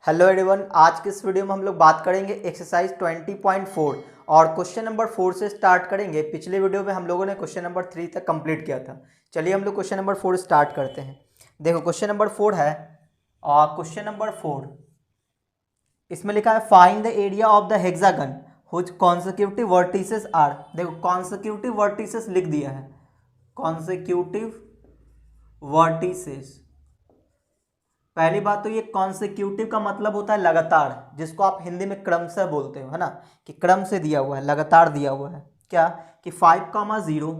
Hello everyone, आज के इस वीडियो में हम लोग बात करेंगे एक्सरसाइज 20.4 और क्वेश्चन नंबर 4 से स्टार्ट करेंगे। पिछले वीडियो में हम लोगों ने क्वेश्चन नंबर 3 तक कंप्लीट किया था। चलिए हम लोग क्वेश्चन नंबर 4 स्टार्ट करते हैं। देखो क्वेश्चन नंबर 4 है और क्वेश्चन नंबर 4 इसमें लिखा है find the area of the hexagon which consecutive vertices are. देखो कॉन्सेक्यूटिव वर्टिसेस लिख दिया है, कॉन्सेक्यूटिव वर्टिसेस। पहली बात तो ये कॉन्सेक्यूटिव का मतलब होता है लगातार, जिसको आप हिंदी में क्रमशः बोलते हो, है ना, कि क्रम से दिया हुआ है, लगातार दिया हुआ है। क्या कि 5,0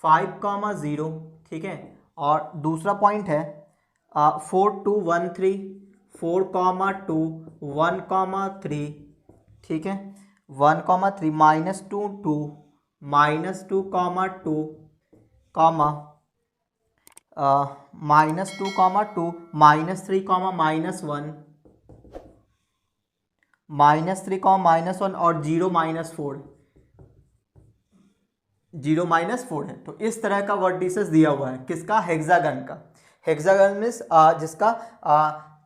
5,0, ठीक है। और दूसरा पॉइंट है 4,2,1,3 4,2 1,3, ठीक है, 1,3 -2 -2 -2 कॉमा -2 -2 -3 -1 -3 -1 और 0 -4 है। तो इस तरह का वर्टिसेस दिया हुआ है किसका, हेक्सागन का। हेक्सागन मीन्स जिसका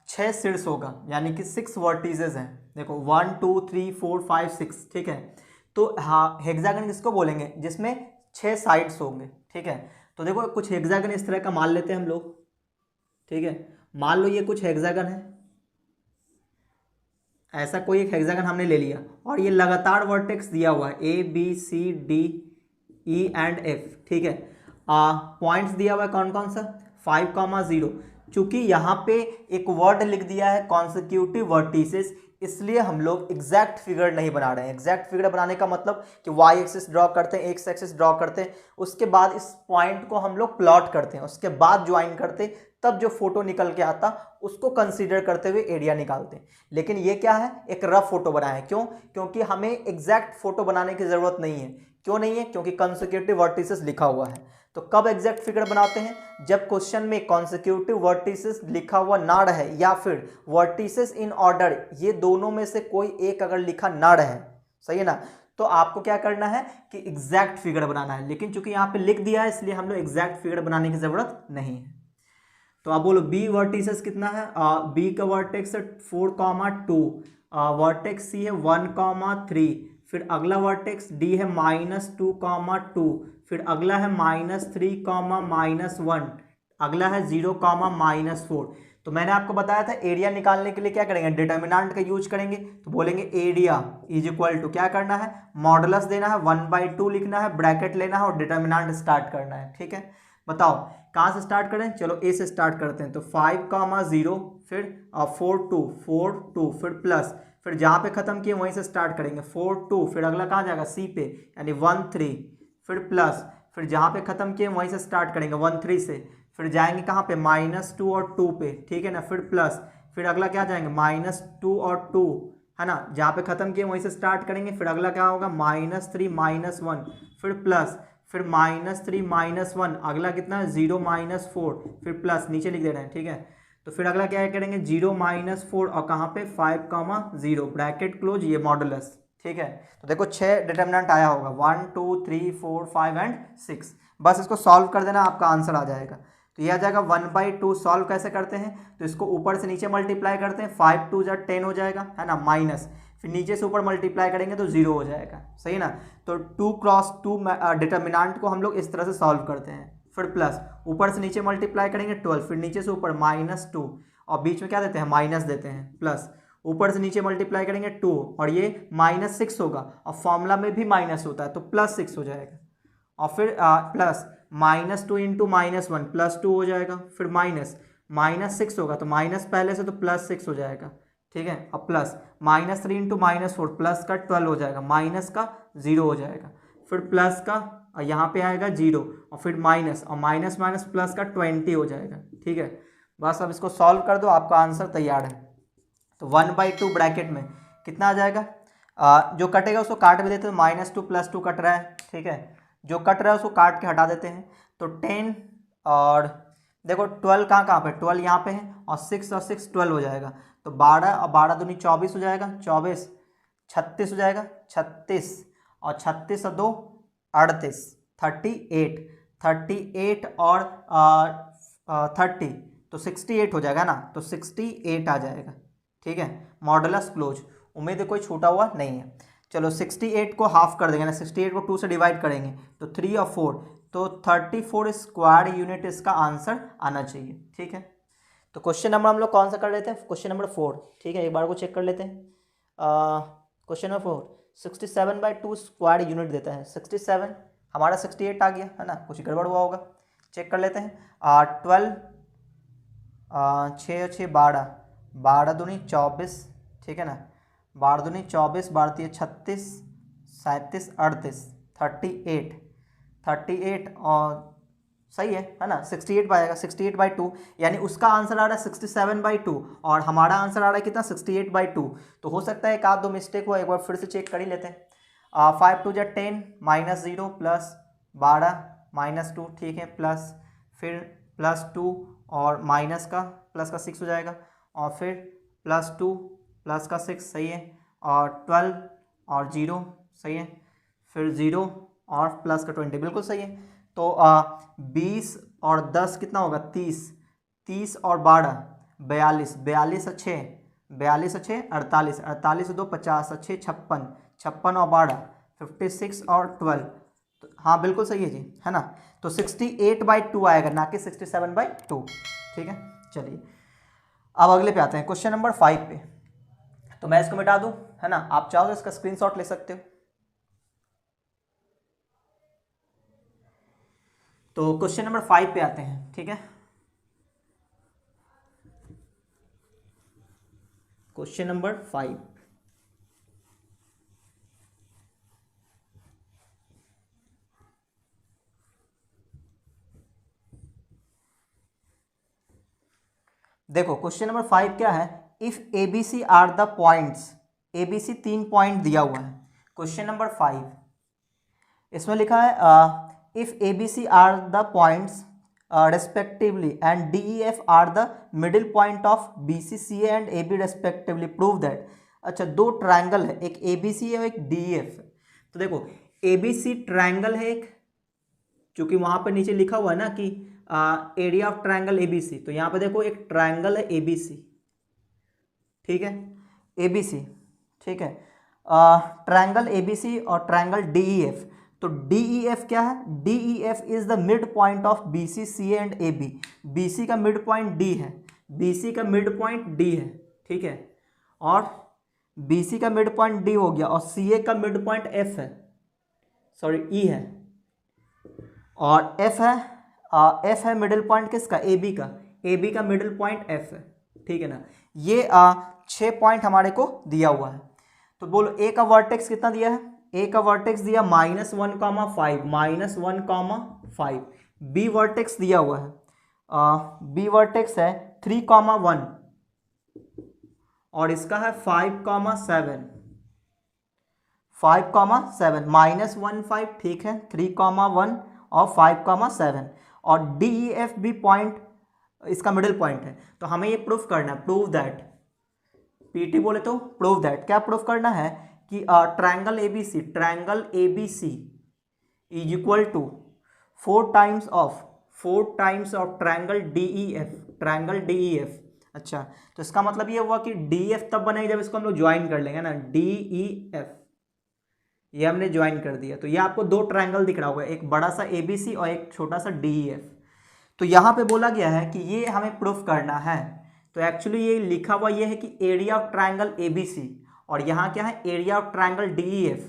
6 शीर्ष होगा, यानी कि 6 वर्टिसेस हैं। देखो 1 2 3 4 5 6, ठीक है। तो हाँ, हेक्सागन किसको बोलेंगे, जिसमें 6 साइड्स होंगे, ठीक है। तो देखो कुछ हेक्सागन इस तरह का मान लेते हैं हम लोग, ठीक है। मान लो ये कुछ हेक्सागन है, ऐसा कोई एक हेक्सागन हमने ले लिया और ये लगातार वर्टेक्स दिया हुआ है A B C D E and F, ठीक है। पॉइंट्स दिया हुआ है कौन कौन सा, 5,0। चूंकि यहाँ पे एक वर्ड लिख दिया है कॉन्सेक्यूटिव वर्टिसेस, इसलिए हम लोग एग्जैक्ट फिगर नहीं बना रहे हैं। एग्जैक्ट फिगर बनाने का मतलब कि वाई एक्सिस ड्रॉ करते हैं, एक्स एक्सिस ड्रॉ करते हैं, उसके बाद इस पॉइंट को हम लोग प्लॉट करते हैं, उसके बाद ज्वाइन करते हैं, तब जो फोटो निकल के आता उसको कंसीडर करते हुए एरिया निकालते हैं। लेकिन ये क्या है, एक रफ फोटो बनाया है। क्यों? क्योंकि हमें एग्जैक्ट फोटो बनाने की जरूरत नहीं है। क्यों नहीं है? क्योंकि कॉन्सेक्यूटिव वर्टिसेस लिखा हुआ है। तो कब एग्जैक्ट फिगर बनाते हैं, जब क्वेश्चन में कॉन्सेक्यूटिव वर्टिसेस लिखा हुआ ना रहे या फिर वर्टिसेस इन ऑर्डर, ये दोनों में से कोई एक अगर लिखा ना रहे, सही है ना, तो आपको क्या करना है कि एग्जैक्ट फिगर बनाना है। लेकिन चूंकि यहाँ पे लिख दिया है, इसलिए हम लोग एग्जैक्ट फिगर बनाने की जरूरत नहीं है। तो आप बोलो बी वर्टिसेस कितना है, बी का वर्टेक्स है 4,2, वर्टेक्स सी है 1,3, फिर अगला वर्टेक्स डी है -2,2, फिर अगला है -3, -1, अगला है 0, -4। तो मैंने आपको बताया था एरिया निकालने के लिए क्या करेंगे, डिटर्मिनेंट का यूज करेंगे। तो बोलेंगे एरिया इज इक्वल टू क्या करना है, मॉडुलस देना है, 1/2 लिखना है, ब्रैकेट लेना है और डिटर्मिनेंट स्टार्ट करना है, ठीक है। बताओ कहाँ से स्टार्ट करें, चलो ए से स्टार्ट करते हैं। तो 5,0, फिर 4,2 फिर प्लस, फिर जहाँ पे खत्म किए वहीं से स्टार्ट करेंगे 4,2, फिर अगला कहाँ जाएगा सी पे, यानी 1,3, फिर प्लस, फिर जहाँ पे खत्म किए वहीं से स्टार्ट करेंगे 1,3 से, फिर जाएंगे कहाँ पे -2 और 2 पे, ठीक है ना, फिर प्लस, फिर अगला क्या जाएंगे -2 और 2, है ना, जहाँ पे खत्म किए वहीं से स्टार्ट करेंगे, फिर अगला क्या होगा -3 -1, फिर प्लस, फिर -3 -1, अगला कितना है 0 -4, फिर प्लस, नीचे लिख दे रहे हैं, ठीक है। तो फिर अगला क्या करेंगे 0 -4 और कहाँ पे 5,0 ब्रैकेट क्लोज, ये मॉडुलस, ठीक है। तो देखो 6 डिटर्मिनेंट आया होगा, 1 2 3 4 5 एंड 6। बस इसको सॉल्व कर देना, आपका आंसर आ जाएगा। तो ये आ जाएगा 1/2। सॉल्व कैसे करते हैं, तो इसको ऊपर से नीचे मल्टीप्लाई करते हैं, 5 2 10 हो जाएगा, है ना, माइनस, फिर नीचे से ऊपर मल्टीप्लाई करेंगे तो 0 हो जाएगा, सही ना। तो 2 × 2 डिटर्मिनेंट को हम लोग इस तरह से सॉल्व करते हैं। फिर प्लस, ऊपर से नीचे मल्टीप्लाई करेंगे 12, फिर नीचे से ऊपर -2 और बीच में क्या देते हैं, माइनस देते हैं, प्लस, ऊपर से नीचे मल्टीप्लाई करेंगे 2 और ये -6 होगा और फॉर्मूला में भी माइनस होता है तो +6 हो जाएगा। और फिर प्लस -2 × -1 +2 हो जाएगा, फिर -6 होगा तो माइनस पहले से तो +6 हो जाएगा, ठीक है। अब प्लस -3 × -4 प्लस का 12 हो जाएगा, माइनस का 0 हो जाएगा, फिर प्लस का यहाँ पे आएगा 0 और फिर माइनस, और माइनस माइनस प्लस का 20 हो जाएगा, ठीक है। बस अब इसको सॉल्व कर दो, आपका आंसर तैयार है। तो 1/2 ब्रैकेट में कितना आ जाएगा, जो कटेगा उसको काट भी देते हैं, -2 +2 कट रहा है, ठीक है। जो कट रहा है उसको काट के हटा देते हैं, तो 10 और देखो 12 कहाँ पे, 12 यहाँ पे है, और 6 और 6 12 हो जाएगा, तो 12 और 12 दूनी 24 हो जाएगा, 24 36 हो जाएगा, 36 और 36 और 2 38, 38 38 और 30 तो 68 हो जाएगा ना, तो 68 आ जाएगा, ठीक है, मॉडुलस क्लोज। उम्मीद है कोई छूटा हुआ नहीं है। चलो 68 को हाफ कर देंगे ना, 68 को 2 से डिवाइड करेंगे तो 3 और 4, तो 34 स्क्वायर यूनिट इसका आंसर आना चाहिए। ठीक है, तो क्वेश्चन नंबर हम लोग कौन सा कर लेते हैं, क्वेश्चन नंबर 4। ठीक है, एक बार को चेक कर लेते हैं। क्वेश्चन नंबर 4, 67/2 स्क्वायर यूनिट देता है। 67, हमारा 68 आ गया है ना, कुछ गड़बड़ हुआ होगा, चेक कर लेते हैं। 12, 6 और 6 12, 12 दूनी 24, ठीक है ना, 12 दूनी 24, 12 3 36, 37 38, 38 और सही है ना, 68 पाएगा, 68/2, यानी उसका आंसर आ रहा है 67/2 और हमारा आंसर आ रहा है कितना, 68/2। तो हो सकता है एक आध दो मिस्टेक हो, एक बार फिर से चेक कर ही लेते हैं। 5 2 10 -0 प्लस 12 -2, ठीक है, प्लस फिर +2 और माइनस का प्लस का 6 हो जाएगा, और फिर +2 प्लस का 6, सही है, और 12 और 0, सही है, फिर 0 और प्लस का 20, बिल्कुल सही है। तो 20 और 10 कितना होगा, 30, 30 और 12 42, 42 और 6, 42 और 6 48, 48 और 2 50 और 6 56, 56 और 12 56 और 12, तो हाँ बिल्कुल सही है जी, है ना। तो 68/2 आएगा, ना कि 67/2। ठीक है, चलिए अब अगले पे आते हैं, क्वेश्चन नंबर 5 पे। तो मैं इसको मिटा दूं, है ना, आप चाहो तो इसका स्क्रीनशॉट ले सकते हो। तो क्वेश्चन नंबर 5 पे आते हैं। ठीक है, क्वेश्चन नंबर 5, देखो क्वेश्चन नंबर 5 क्या है, if ABC are the points, ABC 3 point दिया हुआ है। क्वेश्चन नंबर 5 इसमें लिखा है if ABC are the points respectively and DEF are the middle point of BC CA and AB respectively, prove that. अच्छा, दो ट्रायंगल है, एक ABC है और एक DEF है। तो देखो ABC ट्रायंगल है एक, क्योंकि वहां पर नीचे लिखा हुआ है ना कि एरिया ऑफ ट्रायंगल ABC, तो यहाँ पे देखो एक ट्रायंगल है ABC, ठीक है, ABC, ठीक है, ट्रायंगल ABC और ट्रायंगल DEF। तो DEF क्या है, DEF is the mid point of BC CA and AB। BC का मिड पॉइंट D है, BC का मिड पॉइंट D है, ठीक है, और BC का मिड पॉइंट D हो गया, और CA का मिड पॉइंट F है, सॉरी E है, और F है, F है मिडिल पॉइंट किसका, AB का, AB का मिडिल पॉइंट F है, ठीक है ना। ये 6 पॉइंट हमारे को दिया हुआ है। तो बोलो A का वर्टेक्स कितना दिया है, A का वर्टेक्स दिया -1, -1, B वर्टेक्स दिया हुआ है, B वर्टेक्स है 3, 1 और इसका है 5, 7, 5, 7, -1 5, ठीक है, 3, 1 और 5, 7, और DEF भी पॉइंट इसका मिडिल पॉइंट है। तो हमें ये प्रूफ करना है, प्रूव दैट, पीटी बोले तो प्रूव दैट, क्या प्रूफ करना है कि triangle ABC is equal to 4 times of triangle DEF। अच्छा, तो इसका मतलब ये हुआ कि DEF तब बनेगा जब इसको हम लोग ज्वाइन कर लेंगे ना, DEF, ये हमने ज्वाइन कर दिया। तो ये आपको दो ट्रायंगल दिख रहा होगा, एक बड़ा सा ABC और एक छोटा सा DEF। तो यहाँ पे बोला गया है कि ये हमें प्रूफ करना है। तो एक्चुअली ये लिखा हुआ ये है कि एरिया ऑफ ट्रायंगल ABC, और यहाँ क्या है, एरिया ऑफ ट्रायंगल DEF।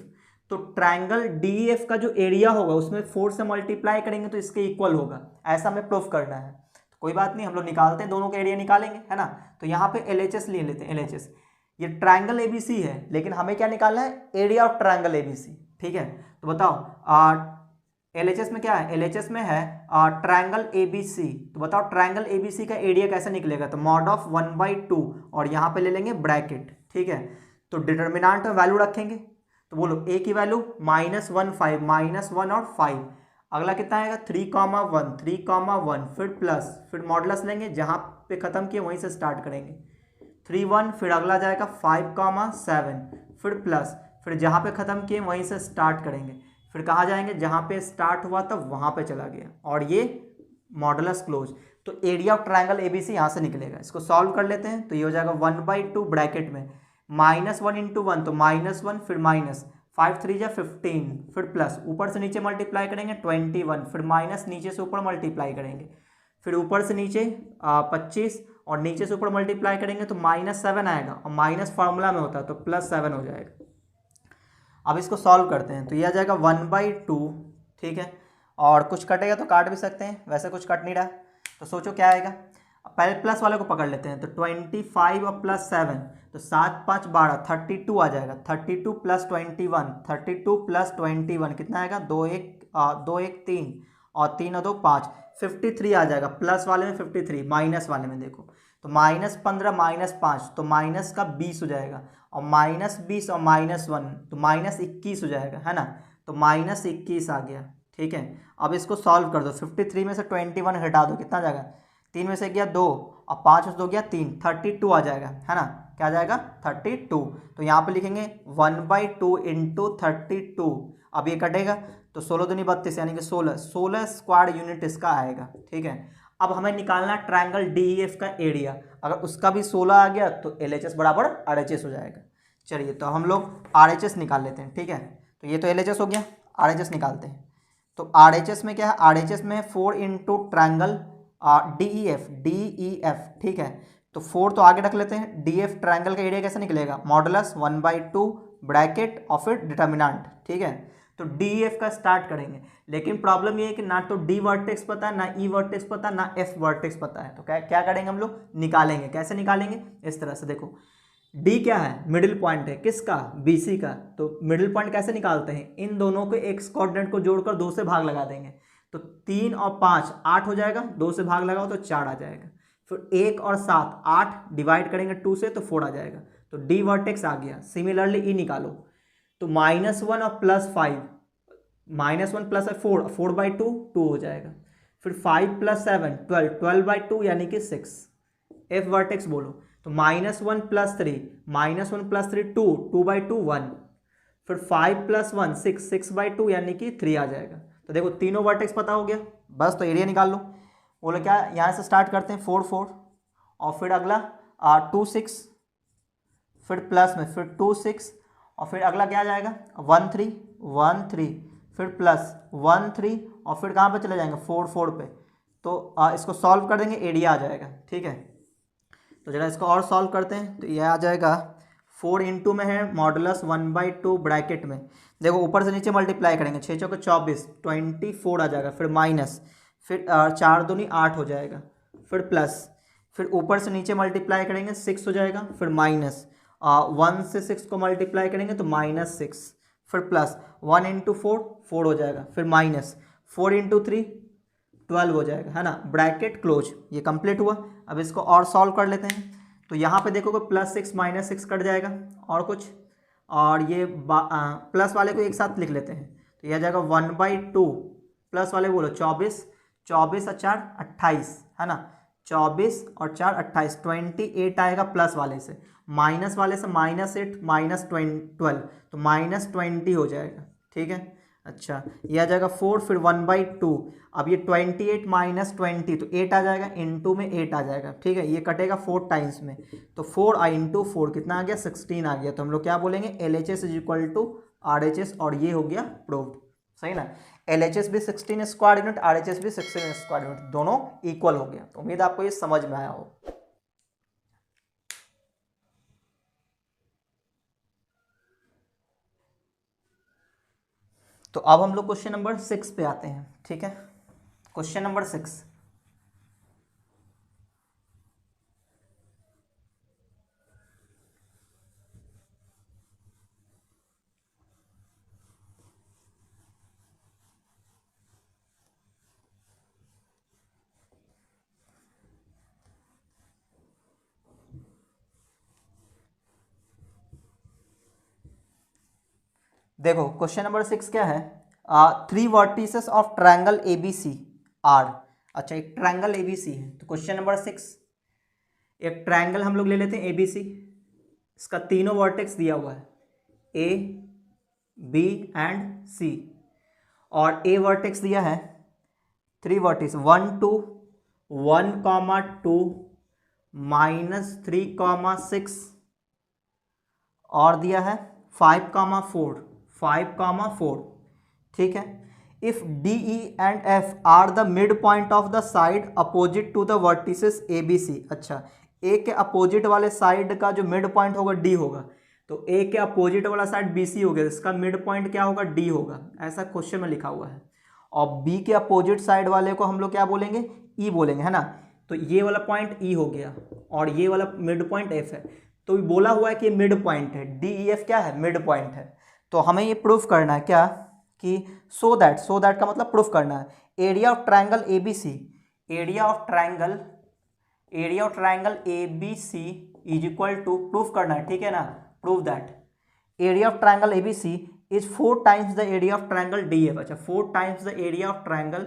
तो ट्रायंगल DEF का जो एरिया होगा उसमें 4 से मल्टीप्लाई करेंगे तो इसके इक्वल होगा, ऐसा हमें प्रूफ करना है। तो कोई बात नहीं, हम लोग निकालते हैं, दोनों का एरिया निकालेंगे, है ना। तो यहाँ पे LHS ले लेते हैं, LHS, ये ट्रायंगल ABC है, लेकिन हमें क्या निकालना है, एरिया ऑफ ट्रायंगल ABC, ठीक है। तो बताओ LHS में क्या है, LHS में है ट्रायंगल ABC। तो बताओ ट्रायंगल ABC का एरिया कैसे निकलेगा, तो मॉड ऑफ 1/2 और यहाँ पे ले लेंगे ब्रैकेट, ठीक है। तो डिटर्मिनेंट में वैल्यू रखेंगे, तो बोलो A की वैल्यू -1 5, -1 और 5, अगला कितना आएगा 3, 1, फिर प्लस, फिर मॉडुलस लेंगे, जहाँ पे खत्म किए वहीं से स्टार्ट करेंगे, 3 1, फिर अगला जाएगा 5, 7, फिर प्लस, फिर जहाँ पे ख़त्म किए वहीं से स्टार्ट करेंगे, फिर कहाँ जाएंगे, जहाँ पे स्टार्ट हुआ था वहाँ पे चला गया, और ये मॉडुलस क्लोज। तो एरिया ऑफ ट्राइंगल एबीसी यहाँ से निकलेगा। इसको सॉल्व कर लेते हैं तो ये हो जाएगा 1/2 ब्रैकेट में -1 × 1 तो -1 फिर माइनस 5 3 जा 15 फिर प्लस ऊपर से नीचे मल्टीप्लाई करेंगे 21 फिर माइनस नीचे से ऊपर मल्टीप्लाई करेंगे फिर ऊपर से नीचे 25 और नीचे से ऊपर मल्टीप्लाई करेंगे तो -7 आएगा और माइनस फार्मूला में होता है तो +7 हो जाएगा। अब इसको सॉल्व करते हैं तो ये आ जाएगा 1/2, ठीक है, और कुछ कटेगा तो काट भी सकते हैं, वैसे कुछ कट नहीं रहा तो सोचो क्या आएगा। पहले प्लस वाले को पकड़ लेते हैं तो 25 और +7 तो 7 5 12 32 आ जाएगा। 32 + 21 32 + 21 कितना आएगा 2 1 3 और 3 और 2 5 53 आ जाएगा। प्लस वाले में 53, माइनस वाले में देखो तो -15 -5 तो माइनस का 20 हो जाएगा और -20 और -1 तो -21 हो जाएगा, है ना। तो -21 आ गया, ठीक है। अब इसको सॉल्व कर दो। 53 में से 21 हटा दो, कितना आ जाएगा 3 में से गया 2 और 5 में से 2 गया 3, 32 आ जाएगा, है ना। क्या आ जाएगा 32। तो यहाँ पे लिखेंगे 1/2 × 32। अब ये कटेगा तो 16 दूनी 32 यानी कि 16 स्क्वायर यूनिट इसका आएगा, ठीक है। अब हमें निकालना ट्रायंगल DEF का एरिया। अगर उसका भी 16 आ गया तो LHS बराबर RHS हो जाएगा। चलिए तो हम लोग RHS निकाल लेते हैं, ठीक है। तो ये तो LHS हो गया, RHS निकालते हैं। तो RHS में क्या है, RHS में 4 × ट्रायंगल DEF, ठीक है। तो 4 तो आगे रख लेते हैं। DF ट्रायंगल का एरिया कैसे निकलेगा, मॉडुलस 1/2 ब्रैकेट और फिर डिटर्मिनेंट, ठीक है। तो DEF का स्टार्ट करेंगे, लेकिन प्रॉब्लम ये है कि ना तो D वर्टेक्स पता है, ना E वर्टेक्स पता है, ना F वर्टेक्स पता है। तो क्या करेंगे हम लोग, निकालेंगे। कैसे निकालेंगे, इस तरह से देखो। D क्या है, मिडिल पॉइंट है, किसका, BC का। तो मिडिल पॉइंट कैसे निकालते हैं, इन दोनों को एक्स कोऑर्डिनेट को जोड़कर 2 से भाग लगा देंगे तो 3 और 5 8 हो जाएगा, 2 से भाग लगाओ तो 4 आ जाएगा। फिर 1 और 7 8 डिवाइड करेंगे 2 से तो 4 आ जाएगा। तो D वर्टेक्स आ गया। सिमिलरली E निकालो तो -1 और +5, -1 + 4 4/2 2 हो जाएगा। फिर 5 + 7 12 12/2 यानी कि 6। F वर्टेक्स बोलो तो -1 + 3 -1 + 3 2 2/2 1। फिर 5 + 1 6 6/2 यानी कि 3 आ जाएगा। तो देखो तीनों वर्टेक्स पता हो गया, बस तो एरिया निकाल लो। बोलो क्या, यहाँ से स्टार्ट करते हैं 4 4 और फिर अगला 2 6 फिर प्लस में फिर 2 6 और फिर अगला क्या आ जाएगा 1 3 1 3 फिर प्लस 1 3 और फिर कहाँ पे चले जाएंगे 4 4 पे। तो इसको सॉल्व कर देंगे, एरिया आ जाएगा, ठीक है। तो जरा इसको और सॉल्व करते हैं तो यह आ जाएगा 4 × में है मॉडुलस 1/2 ब्रैकेट में। देखो ऊपर से नीचे मल्टीप्लाई करेंगे 6 चौके 24 24 आ जाएगा। फिर माइनस फिर 4 दूनी 8 हो जाएगा। फिर प्लस फिर ऊपर से नीचे मल्टीप्लाई करेंगे 6 हो जाएगा। फिर माइनस 1 से 6 को मल्टीप्लाई करेंगे तो -6। फिर प्लस 1 × 4 4 हो जाएगा। फिर माइनस 4 × 3 12 हो जाएगा, है ना। ब्रैकेट क्लोज, ये कंप्लीट हुआ। अब इसको और सॉल्व कर लेते हैं तो यहाँ पे देखोगे +6 -6 कट जाएगा और कुछ, और ये प्लस वाले को एक साथ लिख लेते हैं तो यह आ जाएगा 1/2 प्लस वाले बोलो 24 24 और 4 28, है ना। 24 और 4 28 28 आएगा प्लस वाले से, माइनस वाले से -8 -12 तो -20 हो जाएगा, ठीक है। अच्छा ये आ जाएगा 4 फिर 1/2। अब ये 28 - 20 तो 8 आ जाएगा, इनटू में 8 आ जाएगा, ठीक है। ये कटेगा 4 टाइम्स में तो 4 × 4 कितना आ गया 16 आ गया। तो हम लोग क्या बोलेंगे LHS = RHS और ये हो गया प्रूव्ड, सही ना। LHS भी 16 स्क्वायर यूनिट, RHS भी 16 स्क्वायर यूनिट, दोनों इक्वल हो गया। तो उम्मीद आपको ये समझ में आया हो। तो अब हम लोग क्वेश्चन नंबर 6 पे आते हैं, ठीक है। क्वेश्चन नंबर 6, देखो क्वेश्चन नंबर 6 क्या है, 3 vertices of triangle ABC are. अच्छा एक ट्रायंगल ABC है। तो क्वेश्चन नंबर 6, एक ट्रायंगल हम लोग ले लेते हैं ABC, इसका तीनों वर्टेक्स दिया हुआ है A B एंड C, और A वर्टेक्स दिया है 3 वर्टिस 1 2 1,2 -3,6 और दिया है 5,4 ठीक है। If D E and F are the mid point of the side opposite to the vertices A B C. अच्छा, ए के अपोजिट वाले साइड का जो मिड पॉइंट होगा डी होगा, तो ए के अपोजिट वाला साइड बी सी हो गया, इसका मिड पॉइंट क्या होगा, डी होगा, ऐसा क्वेश्चन में लिखा हुआ है। और बी के अपोजिट साइड वाले को हम लोग क्या बोलेंगे, ई बोलेंगे, है ना। तो ये वाला पॉइंट ई हो गया और ये वाला मिड पॉइंट एफ है। तो बोला हुआ है कि मिड पॉइंट है, डी ई एफ क्या है, मिड पॉइंट है। तो हमें ये प्रूफ करना है क्या, कि सो दैट का मतलब प्रूफ करना है area of triangle A B C, area of triangle A B C is equal to, proof करना है, ठीक है ना, prove that area of triangle A B C is 4 times the area of triangle D F. अच्छा, 4 times the area of triangle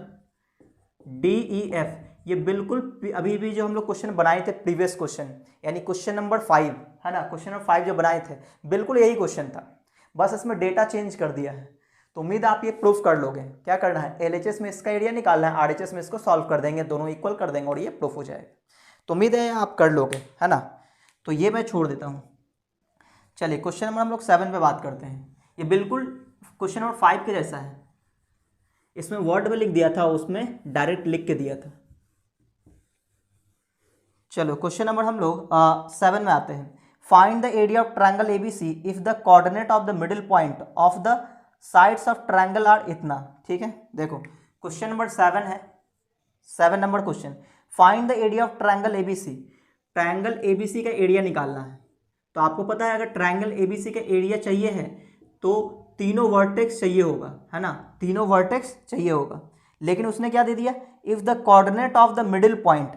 D E F. ये बिल्कुल अभी भी जो हम लोग क्वेश्चन बनाए थे प्रीवियस क्वेश्चन, यानी क्वेश्चन नंबर 5 है ना, क्वेश्चन नंबर 5 जो बनाए थे बिल्कुल यही क्वेश्चन था, बस इसमें डेटा चेंज कर दिया है। तो उम्मीद है आप ये प्रूफ कर लोगे। क्या करना है, एलएचएस में इसका एरिया निकालना है, आरएचएस में इसको सॉल्व कर देंगे, दोनों इक्वल कर देंगे और ये प्रूफ हो जाएगा। तो उम्मीद है आप कर लोगे, है ना। तो ये मैं छोड़ देता हूँ। चलिए क्वेश्चन नंबर हम लोग 7 पे बात करते हैं। ये बिल्कुल क्वेश्चन नंबर 5 के जैसा है, इसमें वर्ड में लिख दिया था, उसमें डायरेक्ट लिख के दिया था। चलो क्वेश्चन नंबर हम लोग 7 में आते हैं। Find the area of triangle ABC if the coordinate of the middle point of the sides of triangle are इतना। ठीक है, देखो क्वेश्चन नंबर 7 है, 7 number question. Find the area of triangle ABC, triangle ABC का area निकालना है। तो आपको पता है अगर ट्रायंगल एबीसी का एरिया चाहिए है तो तीनों वर्टेक्स चाहिए होगा, है ना, तीनों वर्टेक्स चाहिए होगा। लेकिन उसने क्या दे दिया, if the coordinate of the middle point.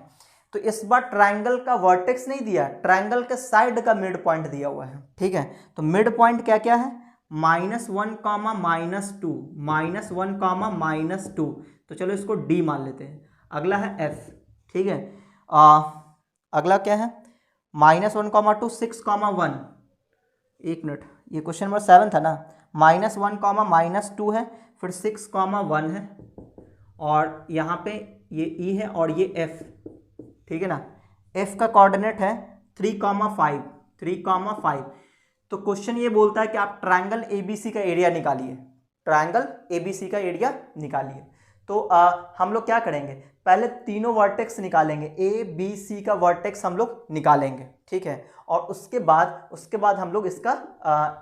तो इस बार ट्रायंगल का वर्टेक्स नहीं दिया, ट्रायंगल के साइड का मिड पॉइंट दिया हुआ है। ठीक है, तो मिड पॉइंट क्या क्या है, -1, -2, -1, -2। तो चलो इसको डी मान लेते हैं। अगला है एफ, ठीक है, अगला क्या है, -1, -2, 6, 1। एक मिनट, ये क्वेश्चन नंबर 7 था ना, -1, -2 है, फिर 6, 1 है, और यहाँ पे ये ई है और ये एफ, ठीक है ना। एफ का कोऑर्डिनेट है 3, 5। तो क्वेश्चन ये बोलता है कि आप ट्रायंगल एबीसी का एरिया निकालिए, ट्रायंगल एबीसी का एरिया निकालिए। तो हम लोग क्या करेंगे, पहले तीनों वर्टेक्स निकालेंगे, ए बी सी का वर्टेक्स हम लोग निकालेंगे, ठीक है, और उसके बाद हम लोग इसका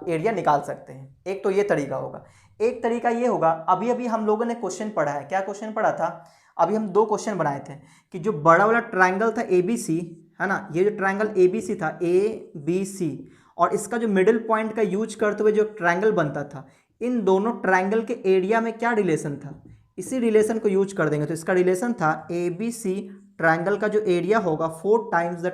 एरिया निकाल सकते हैं। एक तो ये तरीका होगा। एक तरीका ये होगा, अभी अभी हम लोगों ने क्वेश्चन पढ़ा है, क्या क्वेश्चन पढ़ा था, अभी हम 2 क्वेश्चन बनाए थे कि जो बड़ा वाला ट्रायंगल था ए बी सी, है ना, ये जो ट्रायंगल ए बी सी था, ए बी सी, और इसका जो मिडिल पॉइंट का यूज करते हुए जो ट्रायंगल बनता था, इन दोनों ट्रायंगल के एरिया में क्या रिलेशन था, इसी रिलेशन को यूज कर देंगे। तो इसका रिलेशन था ए बी सी ट्रायंगल का जो एरिया होगा 4 times the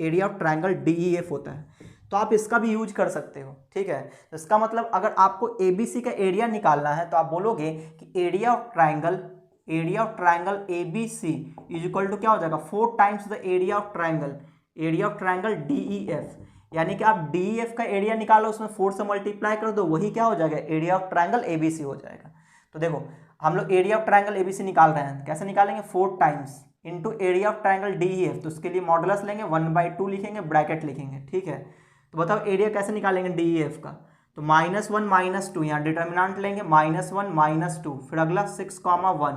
area of triangle D E F होता है। तो आप इसका भी यूज कर सकते हो, ठीक है। तो इसका मतलब अगर आपको ए बी सी का एरिया निकालना है तो आप बोलोगे कि area of triangle A B C is equal to क्या हो जाएगा, 4 times the area of triangle D E F. यानी कि आप डी ई एफ का एरिया निकालो, उसमें 4 से मल्टीप्लाई कर दो, वही क्या हो जाएगा, area of triangle A B C हो जाएगा। तो देखो हम लोग एरिया ऑफ ट्रायंगल एबीसी निकाल रहे हैं, कैसे निकालेंगे, 4 times into area of triangle D E F. तो उसके लिए मॉडुलस लेंगे, 1/2 लिखेंगे, ब्रैकेट लिखेंगे, ठीक है। तो बताओ एरिया कैसे निकालेंगे डी ई एफ का, तो -1 -2, यहाँ डिटर्मिनेंट लेंगे, -1 -2, फिर अगला 6, 1,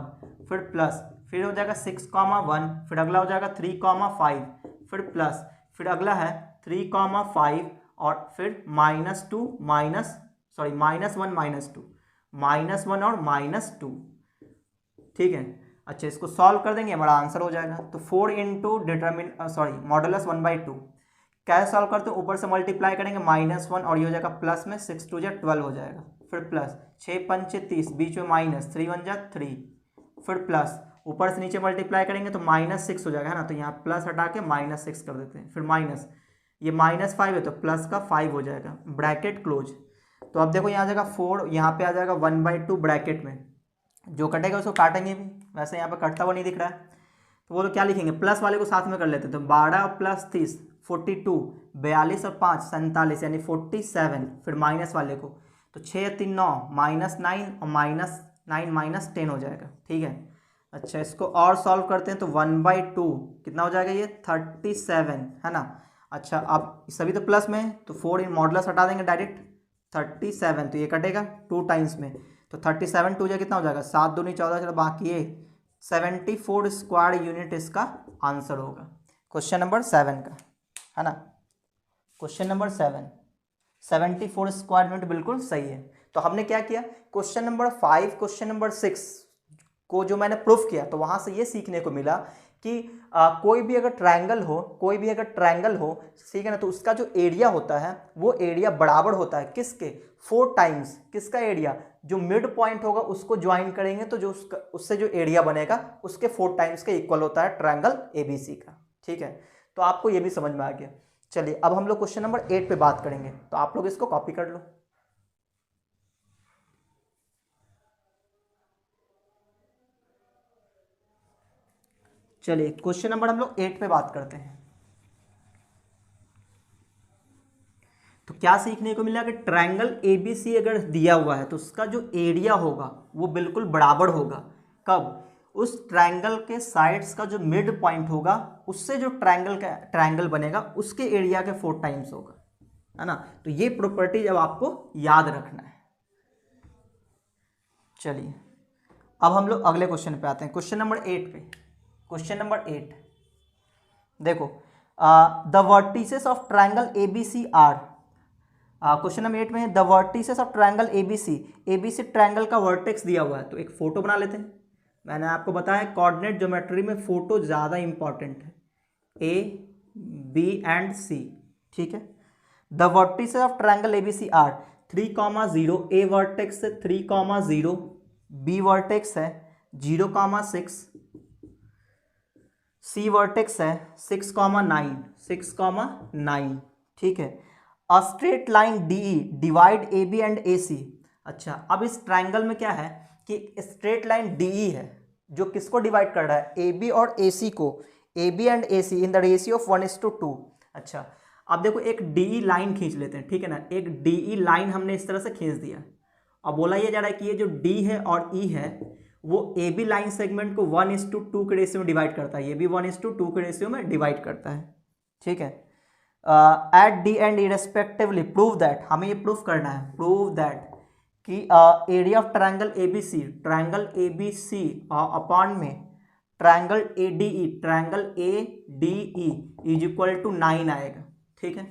फिर प्लस, फिर हो जाएगा 6, 1, फिर अगला हो जाएगा 3, 5, फिर प्लस, फिर अगला है 3, 5, और फिर -1 -2, -1 और -2, ठीक है। अच्छा, इसको सॉल्व कर देंगे, बड़ा आंसर हो जाएगा। तो 4 इंटू मॉडुलस 1/2 कैसे सॉल्व करते हो, ऊपर से मल्टीप्लाई करेंगे, -1 और ये हो जाएगा प्लस में, 6 2 जा 12 हो जाएगा, फिर प्लस 6 5 30, बीच में माइनस, 3 1 जा 3, फिर प्लस, ऊपर से नीचे मल्टीप्लाई करेंगे तो -6 हो जाएगा, है ना। तो यहाँ प्लस हटा के -6 कर देते हैं, फिर माइनस, ये -5 है तो प्लस का 5 हो जाएगा, ब्रैकेट क्लोज। तो अब देखो यहाँ आ जाएगा 4, यहाँ पे आ जाएगा 1/2 ब्रैकेट में, जो कटेगा उसको काटेंगे भी, वैसे यहाँ पे कटता हुआ नहीं दिख रहा है। तो वो लोग क्या लिखेंगे, प्लस वाले को साथ में कर लेते हैं। तो 12 + 30 42, 42 और 5 47, यानी 47, फिर माइनस वाले को, तो 6 3 9, -9 और -9 -10 हो जाएगा, ठीक है। अच्छा, इसको और सॉल्व करते हैं तो 1/2 कितना हो जाएगा, ये 37 है ना। अच्छा, अब सभी तो प्लस में है तो 4 इन मॉडुलस हटा देंगे डायरेक्ट, 37 तो ये कटेगा 2 टाइम्स में, तो 37 2 कितना हो जाएगा, 7 दूनी 14, चलो बाकी ये 74 स्क्वायर यूनिट इसका आंसर होगा क्वेश्चन नंबर 7 का, है ना। क्वेश्चन नंबर 7 74 स्क्वायर यूनिट बिल्कुल सही है। तो हमने क्या किया, क्वेश्चन नंबर 5 क्वेश्चन नंबर 6 को जो मैंने प्रूफ किया तो वहां से ये सीखने को मिला कि कोई भी अगर ट्रायंगल हो, ठीक है ना, तो उसका जो एरिया होता है वो एरिया बराबर होता है किसके, 4 टाइम्स किसका एरिया, जो मिड पॉइंट होगा उसको ज्वाइन करेंगे तो जो उससे जो एरिया बनेगा उसके 4 टाइम्स के इक्वल होता है ट्रायंगल एबीसी का। ठीक है, तो आपको ये भी समझ में आ गया। चलिए अब हम लोग क्वेश्चन नंबर 8 पे बात करेंगे, तो आप लोग इसको कॉपी कर लो। चलिए क्वेश्चन नंबर हम लोग 8 पे बात करते हैं। तो क्या सीखने को मिला कि ट्रायंगल एबीसी अगर दिया हुआ है तो उसका जो एरिया होगा वो बिल्कुल बराबर होगा, कब, उस ट्रायंगल के साइड्स का जो मिड पॉइंट होगा उससे जो ट्रायंगल बनेगा उसके एरिया के 4 टाइम्स होगा, है ना। तो ये प्रॉपर्टी जब आपको याद रखना है। चलिए अब हम लोग अगले क्वेश्चन पे आते हैं, क्वेश्चन नंबर 8 पे। क्वेश्चन नंबर 8 देखो, the vertices of triangle ABC are, question number 8 में the vertices of triangle ABC triangle का वर्टेक्स दिया हुआ है, तो एक फोटो बना लेते हैं। मैंने आपको बताया कोऑर्डिनेट ज्योमेट्री में फोटो ज़्यादा इंपॉर्टेंट है, ए बी एंड सी, ठीक है। The vertices of triangle ABC are 3,0, A vertex है 3,0, बी वर्टेक्स है 0,6, सी वर्टेक्स है 6,9, 6,9, ठीक है। A straight line DE divide A B and A C. अच्छा, अब इस ट्राइंगल में क्या है कि स्ट्रेट लाइन डीई है जो किसको डिवाइड कर रहा है, ए बी और ए सी को, A B and A C in the ratio of 1:2। अच्छा, अब देखो एक डीई लाइन खींच लेते हैं, ठीक है ना। एक डीई लाइन हमने इस तरह से खींच दिया। अब बोला ये जा रहा है कि ये जो डी है और ई है वो ए बी लाइन सेगमेंट को 1:2 के रेशियो में डिवाइड करता है, ये भी 1:2 के रेशियो में डिवाइड करता है, ठीक है। At D and E respectively prove that, हमें ये प्रूफ करना है, प्रूव दैट कि area of triangle A B C upon में triangle A D E is equal to 9 आएगा, ठीक है।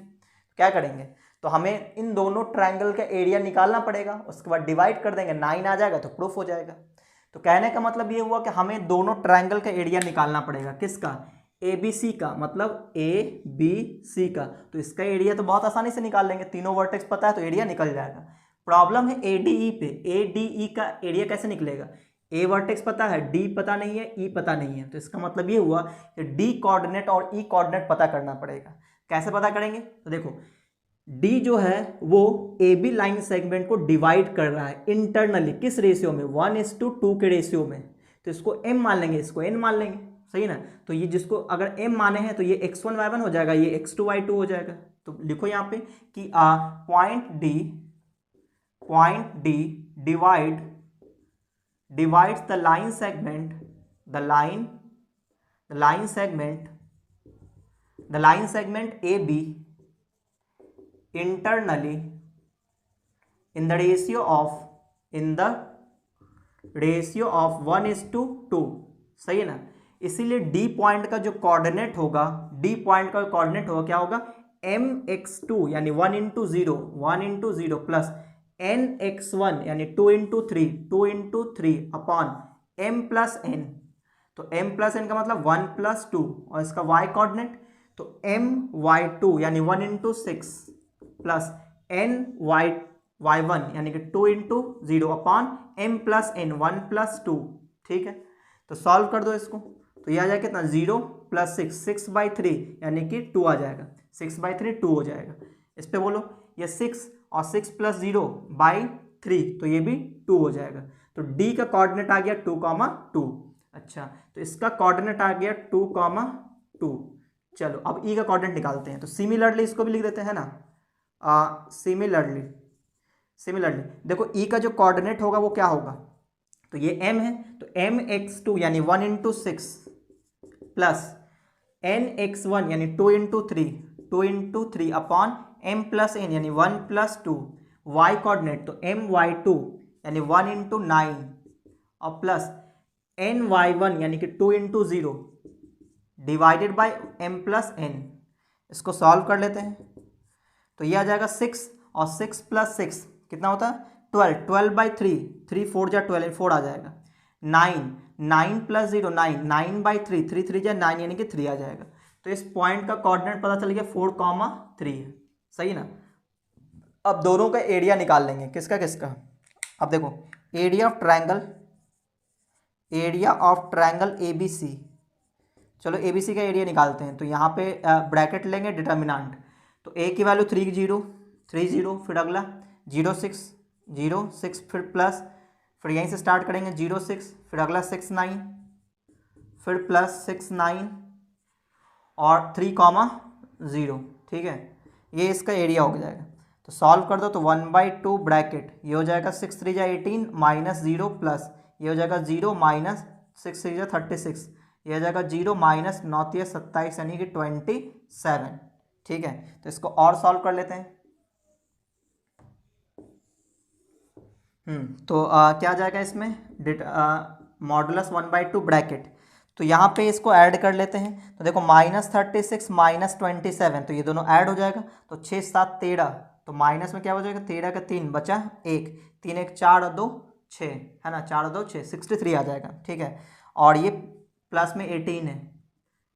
क्या करेंगे, तो हमें इन दोनों ट्रायंगल का एरिया निकालना पड़ेगा, उसके बाद डिवाइड कर देंगे, 9 आ जाएगा तो प्रूफ हो जाएगा। तो कहने का मतलब ये हुआ कि हमें दोनों ट्रायंगल का एरिया निकालना पड़ेगा, किसका, ए बी सी का, मतलब ए बी सी का। तो इसका एरिया तो बहुत आसानी से निकाल लेंगे, तीनों वर्टेक्स पता है तो एरिया निकल जाएगा। प्रॉब्लम है ए डी ई पे, ए डी ई का एरिया कैसे निकलेगा, ए वर्टेक्स पता है, डी पता नहीं है, ई पता नहीं है, तो इसका मतलब ये हुआ कि डी कोऑर्डिनेट और ई कोऑर्डिनेट पता करना पड़ेगा। कैसे पता करेंगे, तो देखो डी जो है वो ए बी लाइन सेगमेंट को डिवाइड कर रहा है इंटरनली, किस रेशियो में, 1:2 के रेशियो में। तो इसको एम मान लेंगे, इसको एन मान लेंगे, सही ना। तो ये जिसको अगर m माने हैं तो ये x1 y1 हो जाएगा, ये x2 y2 हो जाएगा। तो लिखो यहाँ पे कि point D divides the line segment A B internally in the ratio of 1:2, सही है ना। इसीलिए डी पॉइंट का जो कोऑर्डिनेट होगा, क्या होगा, mx2 यानी 1:0 प्लस nx1 यानी 2:3 अपॉन m प्लस n। तो m प्लस n का मतलब 1+2 और इसका y कोऑर्डिनेट, तो my2 यानी 1:6 प्लस ny1 यानी कि 2:0 अपॉन m प्लस n 1+2, ठीक है। तो सॉल्व कर दो इसको, तो यह आ जाएगा कितना, 0 + 6, 6/3 यानी कि 2 आ जाएगा, 6/3 2 हो जाएगा। इस पे बोलो ये 6 और 6 + 0/3 तो ये भी 2 हो जाएगा। तो D का कोऑर्डिनेट आ गया 2,2। अच्छा, तो इसका कोऑर्डिनेट आ गया 2,2। चलो अब E का कोऑर्डिनेट निकालते हैं, तो सिमिलरली इसको भी लिख देते हैं ना। सिमिलरली देखो E का जो कोऑर्डिनेट होगा वो क्या होगा, तो ये m है, तो mx2 यानी 1 इंटू 6 प्लस nx1 यानी 2 into three upon m plus n यानी 1 प्लस 2, y कोऑर्डिनेट तो my2 यानी 1 इंटू 9 और प्लस ny1 यानी कि 2 into 0 divided by m plus n। इसको सॉल्व कर लेते हैं तो ये आ जाएगा 6 और 6 प्लस 6 कितना होता है 12, 12/3, 3 4 जा 12, 4 आ जाएगा। 9 प्लस 0 9, 9/3, 3 3 जा 9 यानी कि 3 आ जाएगा। तो इस पॉइंट का कोऑर्डिनेट पता चल गया 4,3 है, सही ना। अब दोनों का एरिया निकाल लेंगे, किसका किसका। अब देखो एरिया ऑफ ट्रायंगल ABC, चलो ABC का एरिया निकालते हैं। तो यहाँ पे ब्रैकेट लेंगे डिटर्मिनेंट, तो A की वैल्यू 3 0, फिर अगला 0 6 फिर प्लस, फिर यहीं से स्टार्ट करेंगे 0 6, फिर अगला 6 9, फिर प्लस 6 9 और 3,0, ठीक है। ये इसका एरिया हो जाएगा। तो सॉल्व कर दो तो 1/2 ब्रैकेट, ये हो जाएगा 6 3 जा 18 माइनस 0 प्लस ये हो जाएगा 0 माइनस 6 3 जा 36, ये हो जाएगा 0 माइनस 9 3 27 यानी कि 27, ठीक है। तो इसको और सॉल्व कर लेते हैं। तो क्या जाएगा इसमें मॉडुलस 1/2 ब्रैकेट, तो यहाँ पे इसको ऐड कर लेते हैं। तो देखो -36 माइनस 27, तो ये दोनों ऐड हो जाएगा। तो 6 7 13, तो माइनस में क्या हो जाएगा 13 का 3 बचा 1, 3 1 4 और 2 6 है ना, 4 और 2 6, 63 आ जाएगा, ठीक है। और ये प्लस में 18 है,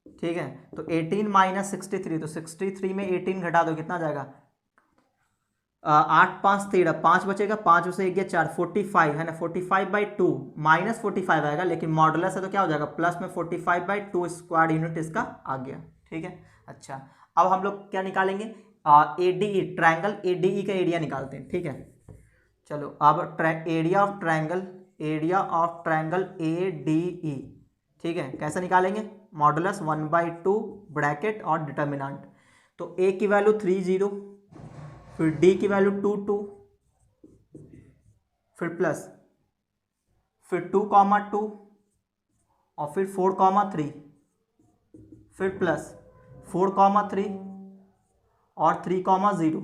ठीक है। तो 18 माइनस 63, तो 63 में 18 घटा दो कितना आ जाएगा 8 5 13, 5 बचेगा, 5 में से 1 गया 4, 45 है ना, 45/2 माइनस 45 आएगा, लेकिन मॉडुलस है तो क्या हो जाएगा प्लस में 45/2 स्क्वायर यूनिट इसका आ गया, ठीक है। अच्छा अब हम लोग क्या निकालेंगे ADE, ट्रायंगल ADE का एरिया निकालते हैं, ठीक है। चलो अब एरिया ऑफ ट्रायंगल ADE, ठीक है। कैसे निकालेंगे, मॉडुलस 1/2 ब्रैकेट और डिटर्मिनेंट। तो A की वैल्यू 3 0, फिर D की वैल्यू 2 2, फिर प्लस, फिर 2,2 और फिर 4,3, फिर प्लस 4,3 और 3,0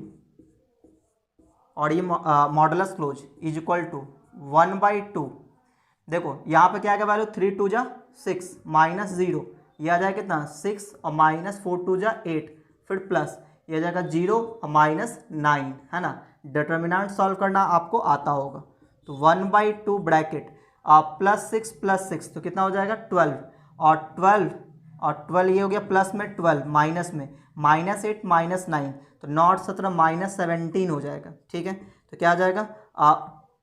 और ये modulus close is equal to 1/2। देखो यहाँ पे क्या आएगा वैल्यू 3 2 जा 6 माइनस 0, ये आ जाएगा कितना 6 और माइनस 4 2 जा 8, फिर प्लस ये आ जाएगा 0 और माइनस 9 है ना। डिटर्मिनेंट सॉल्व करना आपको आता होगा। तो 1/2 ब्रैकेट प्लस 6 तो कितना हो जाएगा 12 और 12 ये हो गया प्लस में 12 माइनस में -8 माइनस 9, तो 9 17 माइनस 17 हो जाएगा, ठीक है। तो क्या आ जाएगा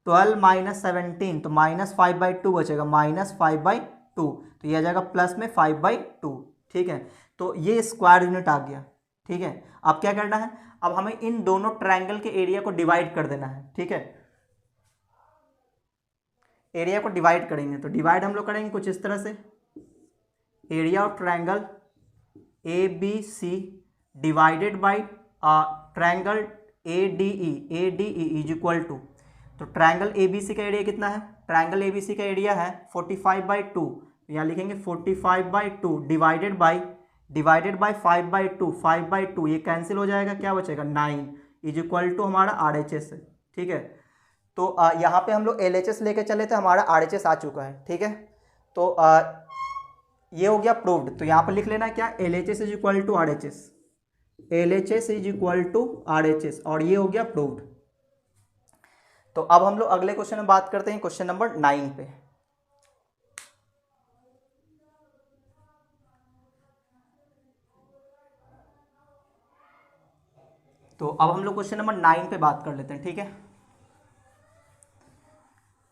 12 माइनस 17, तो -5/2 बचेगा, -5/2, तो ये आ जाएगा प्लस में 5/2, ठीक है। तो ये स्क्वायर यूनिट आ गया, ठीक है। अब क्या करना है, अब हमें इन दोनों ट्रायंगल के एरिया को डिवाइड कर देना है, ठीक है। एरिया को डिवाइड करेंगे तो डिवाइड हम लोग करेंगे कुछ इस तरह से, area of triangle ABC divided by triangle ADE is equal to, तो ट्रायंगल ABC का एरिया कितना है, ट्रायंगल ABC का एरिया है 45/2, यहाँ लिखेंगे 45/2 डिवाइडेड बाई 5/2, ये कैंसिल हो जाएगा, क्या बचेगा 9 इज इक्वल टू हमारा RHS है, ठीक है। तो यहाँ पे हम लोग LHS लेके चले थे, हमारा RHS आ चुका है, ठीक है। तो ये हो गया प्रूव्ड। तो यहाँ पर लिख लेना क्या LHS is equal to RHS, LHS is equal to RHS, और ये हो गया प्रूव्ड। तो अब हम लोग अगले क्वेश्चन में बात करते हैं, क्वेश्चन नंबर 9 पे। तो अब हम लोग क्वेश्चन नंबर 9 पे बात कर लेते हैं, ठीक है।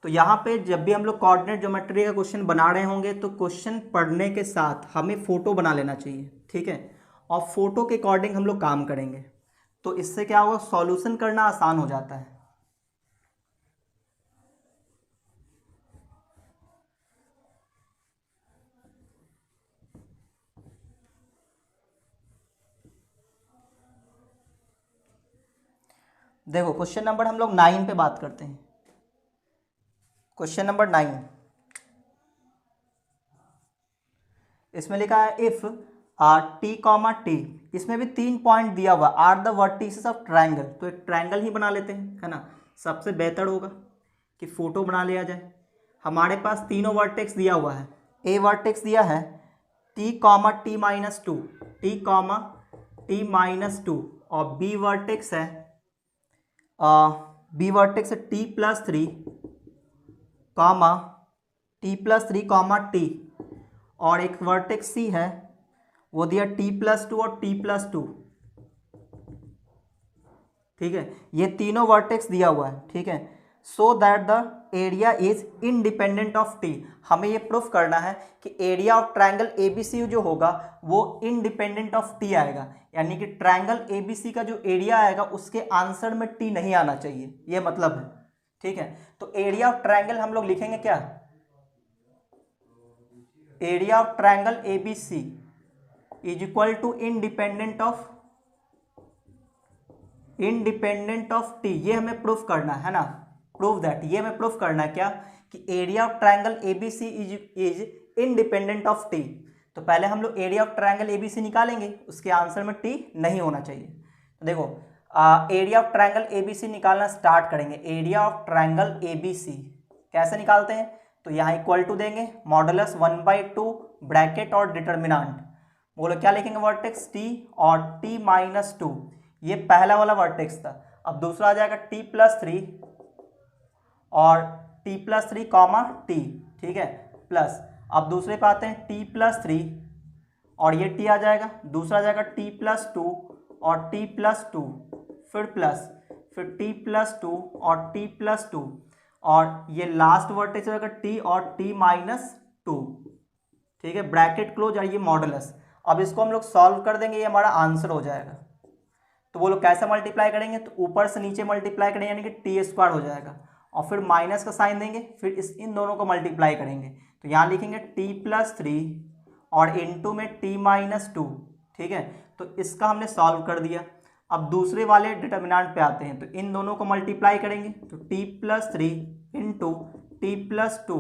तो यहाँ पे जब भी हम लोग कोऑर्डिनेट ज्योमेट्री का क्वेश्चन बना रहे होंगे तो क्वेश्चन पढ़ने के साथ हमें फोटो बना लेना चाहिए, ठीक है। और फोटो के अकॉर्डिंग हम लोग काम करेंगे, तो इससे क्या होगा सॉल्यूशन करना आसान हो जाता है। देखो क्वेश्चन नंबर हम लोग 9 पे बात करते हैं। क्वेश्चन नंबर 9, इसमें लिखा है इफ टी कॉमा टी, इसमें भी 3 पॉइंट दिया हुआ are the vertices of triangle, तो एक ट्रायंगल ही बना लेते हैं, है ना, सबसे बेहतर होगा कि फोटो बना लिया जाए। हमारे पास तीनों वर्टेक्स दिया हुआ है, ए वर्टेक्स दिया है T comma T minus two, T comma T minus two, और बी वर्टेक्स है T plus three comma T plus three comma T, और एक वर्टेक्स सी है वो दिया टी प्लस टू और टी प्लस टू। ठीक है, ये तीनों वर्टेक्स दिया हुआ है। ठीक है, so that the area is independent of T, हमें ये प्रूफ करना है कि एरिया ऑफ ट्रायंगल एबीसी जो होगा वो इंडिपेंडेंट ऑफ टी आएगा, यानी कि ट्रायंगल एबीसी का जो एरिया आएगा उसके आंसर में टी नहीं आना चाहिए, ये मतलब है। ठीक है, तो एरिया ऑफ ट्रायंगल हम लोग लिखेंगे क्या, area of triangle ABC is equal to independent of T, ये हमें प्रूफ करना है ना, प्रूव दैट, ये हमें प्रूफ करना है क्या, कि area of triangle ABC is independent of T. तो पहले हम लोग एरिया ऑफ ट्रायंगल एबीसी निकालेंगे, उसके आंसर में टी नहीं होना चाहिए। तो देखो एरिया ऑफ ट्रायंगल एबीसी निकालना स्टार्ट करेंगे। एरिया ऑफ ट्रायंगल एबीसी कैसे निकालते हैं, तो यहाँ इक्वल टू देंगे, मॉडुलस 1/2 ब्रैकेट और डिटर्मिनेंट, बोलो क्या लिखेंगे, वर्टेक्स टी और टी माइनस टू, ये पहला वाला वर्टेक्स था। अब दूसरा आ जाएगा टी प्लस थ्री और T plus three comma T, ठीक है, प्लस, अब दूसरे पे आते हैं टी प्लस थ्री और ये टी आ जाएगा, दूसरा आ जाएगा टी प्लस टू और टी प्लस टू, फिर प्लस, फिर टी प्लस टू और टी प्लस टू, और ये लास्ट वर्टेक्स हो जाएगा टी और टी माइनस टू। ठीक है, ब्रैकेट क्लोज और ये मॉडुलस। अब इसको हम लोग सॉल्व कर देंगे, ये हमारा आंसर हो जाएगा। तो बोलो कैसे मल्टीप्लाई करेंगे, तो ऊपर से नीचे मल्टीप्लाई करेंगे यानी कि टी स्क्वायर हो जाएगा, और फिर माइनस का साइन देंगे, फिर इन दोनों को मल्टीप्लाई करेंगे, तो यहाँ लिखेंगे टी प्लस थ्री और इनटू में टी माइनस टू। ठीक है, तो इसका हमने सॉल्व कर दिया। अब दूसरे वाले डिटर्मिनेंट पे आते हैं, तो इन दोनों को मल्टीप्लाई करेंगे, तो T plus three into t plus to,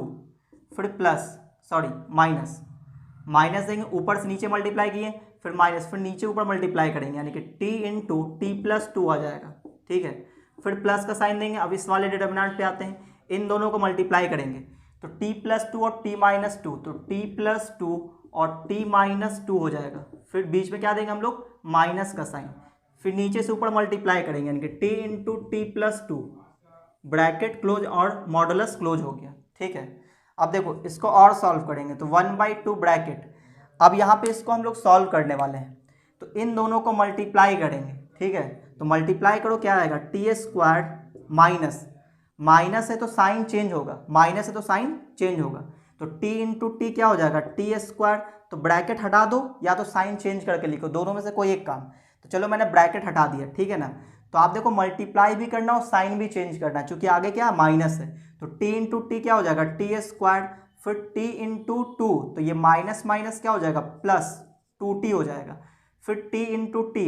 फिर प्लस माइनस, माइनस देंगे, ऊपर से नीचे मल्टीप्लाई किए, फिर माइनस, फिर नीचे ऊपर मल्टीप्लाई करेंगे, यानी कि t into t plus two आ जाएगा। ठीक है, फिर प्लस का साइन देंगे। अब इस वाले डिटर्मिनेंट पे आते हैं, इन दोनों को मल्टीप्लाई करेंगे, तो टी प्लस टू और टी माइनस टू, तो टी प्लस टू और टी माइनस टू हो जाएगा, फिर बीच में क्या देंगे हम लोग, माइनस का साइन, फिर नीचे से ऊपर मल्टीप्लाई करेंगे, यानी कि t into t plus to, bracket close और मॉडुलस क्लोज हो गया। ठीक है, अब देखो इसको और सॉल्व करेंगे, तो 1/2 ब्रैकेट, अब यहाँ पे इसको हम लोग सॉल्व करने वाले हैं, तो इन दोनों को मल्टीप्लाई करेंगे। ठीक है, तो मल्टीप्लाई करो, क्या आएगा, टी स्क्वायर माइनस, माइनस है तो साइन चेंज होगा, माइनस है तो साइन चेंज होगा, तो टी इंटू टी क्या हो जाएगा, टी स्क्वायर, तो ब्रैकेट हटा दो या तो साइन चेंज करके लिखो, दोनों में से कोई एक काम। तो चलो मैंने ब्रैकेट हटा दिया, ठीक है ना। तो आप देखो मल्टीप्लाई भी करना और साइन भी चेंज करना है, चूंकि आगे क्या माइनस है, तो टी इंटू टी क्या हो जाएगा, टी स्क्वायर, फिर टी इंटू टू, तो ये माइनस माइनस क्या हो जाएगा, प्लस 2t हो जाएगा, फिर टी इंटू टी,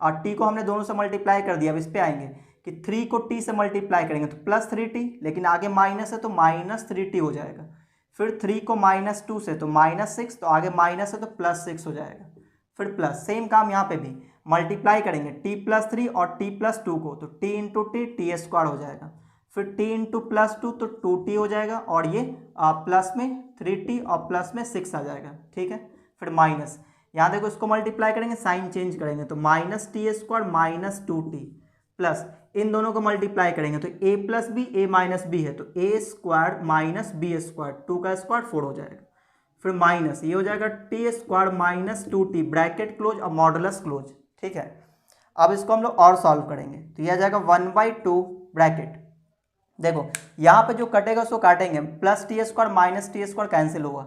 और टी को हमने दोनों से मल्टीप्लाई कर दिया। अब इस पे आएंगे कि 3 को t से मल्टीप्लाई करेंगे तो प्लस 3t, लेकिन आगे माइनस है तो माइनस 3t हो जाएगा, फिर 3 को माइनस 2 से तो माइनस 6, तो आगे माइनस है तो प्लस 6 हो जाएगा, फिर प्लस, सेम काम यहाँ पे भी मल्टीप्लाई करेंगे t प्लस 3 और t प्लस 2 को, तो t into T, T square हो जाएगा, फिर t इंटू प्लस 2 तो 2t हो जाएगा, और ये प्लस में 3t और प्लस में 6 आ जाएगा। ठीक है, फिर माइनस, यहाँ देखो इसको मल्टीप्लाई करेंगे, साइन चेंज करेंगे, तो minus t square minus 2t, plus इन दोनों को मल्टीप्लाई करेंगे तो a plus b, a minus b है, तो a square minus b square, 2 का स्क्वायर 4 हो जाएगा, फिर माइनस ये हो जाएगा T square minus 2t, bracket close और मॉडुलस क्लोज। ठीक है, अब इसको हम लोग और सॉल्व करेंगे, तो यह आ जाएगा 1/2 ब्रैकेट, देखो यहाँ पे जो कटेगा उसको काटेंगे, plus t square minus t square cancel होगा,